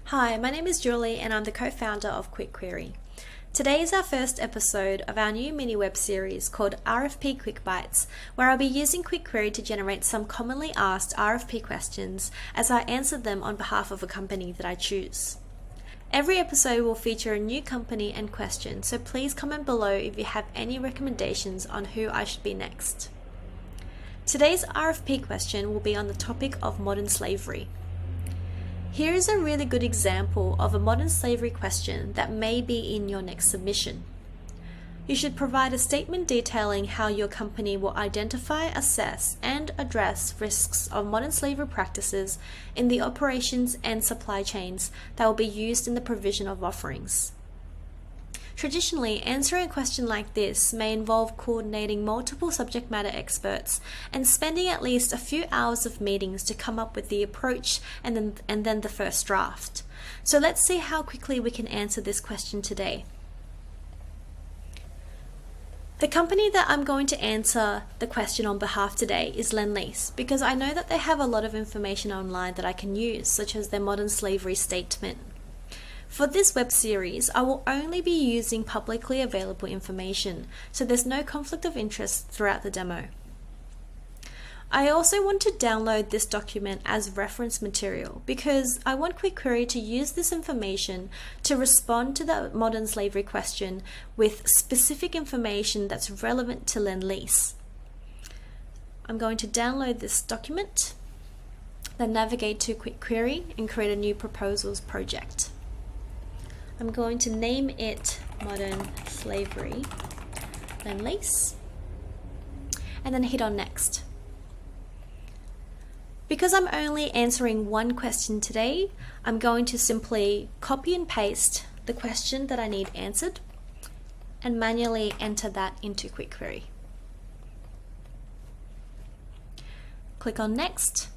Hi, my name is Julie and I'm the co-founder of QwikQuery. Today is our first episode of our new mini web series called RFP QwikBites, where I'll be using QwikQuery to generate some commonly asked RFP questions as I answer them on behalf of a company that I choose. Every episode will feature a new company and question, so please comment below if you have any recommendations on who I should be next. Today's RFP question will be on the topic of modern slavery. Here is a really good example of a modern slavery question that may be in your next submission. You should provide a statement detailing how your company will identify, assess, and address risks of modern slavery practices in the operations and supply chains that will be used in the provision of offerings. Traditionally, answering a question like this may involve coordinating multiple subject matter experts and spending at least a few hours of meetings to come up with the approach and then the first draft. So let's see how quickly we can answer this question today. The company that I'm going to answer the question on behalf today is Lend-Lease, because I know that they have a lot of information online that I can use, such as their modern slavery statement. For this web series, I will only be using publicly available information, so there's no conflict of interest throughout the demo. I also want to download this document as reference material because I want QwikQuery to use this information to respond to the modern slavery question with specific information that's relevant to Lend-Lease. I'm going to download this document, then navigate to QwikQuery and create a new proposals project. I'm going to name it Modern Slavery Lend-Lease and then hit on Next. Because I'm only answering one question today, I'm going to simply copy and paste the question that I need answered and manually enter that into QwikQuery. Click on Next,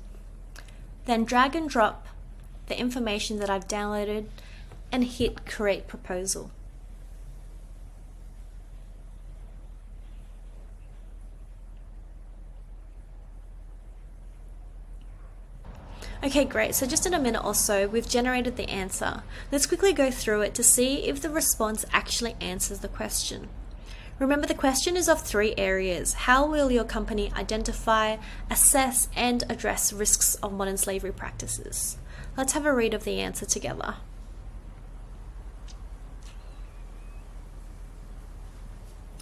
then drag and drop the information that I've downloaded and hit Create Proposal. Okay, great. So just in a minute or so, we've generated the answer. Let's quickly go through it to see if the response actually answers the question. Remember, the question is of three areas. How will your company identify, assess, and address risks of modern slavery practices? Let's have a read of the answer together.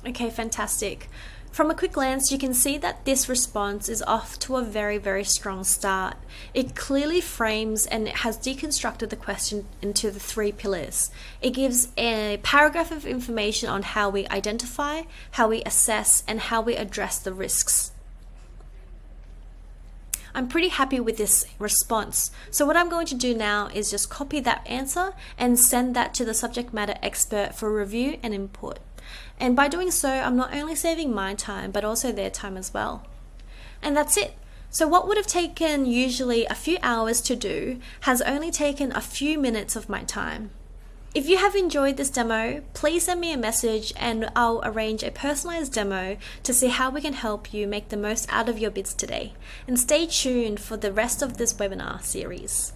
Okay, fantastic. From a quick glance, you can see that this response is off to a very strong start. It clearly frames and it has deconstructed the question into the three pillars. It gives a paragraph of information on how we identify, how we assess, and how we address the risks. I'm pretty happy with this response. So what I'm going to do now is just copy that answer and send that to the subject matter expert for review and input. And by doing so, I'm not only saving my time, but also their time as well. And that's it. So what would have taken usually a few hours to do has only taken a few minutes of my time. If you have enjoyed this demo, please send me a message and I'll arrange a personalized demo to see how we can help you make the most out of your bids today. And stay tuned for the rest of this webinar series.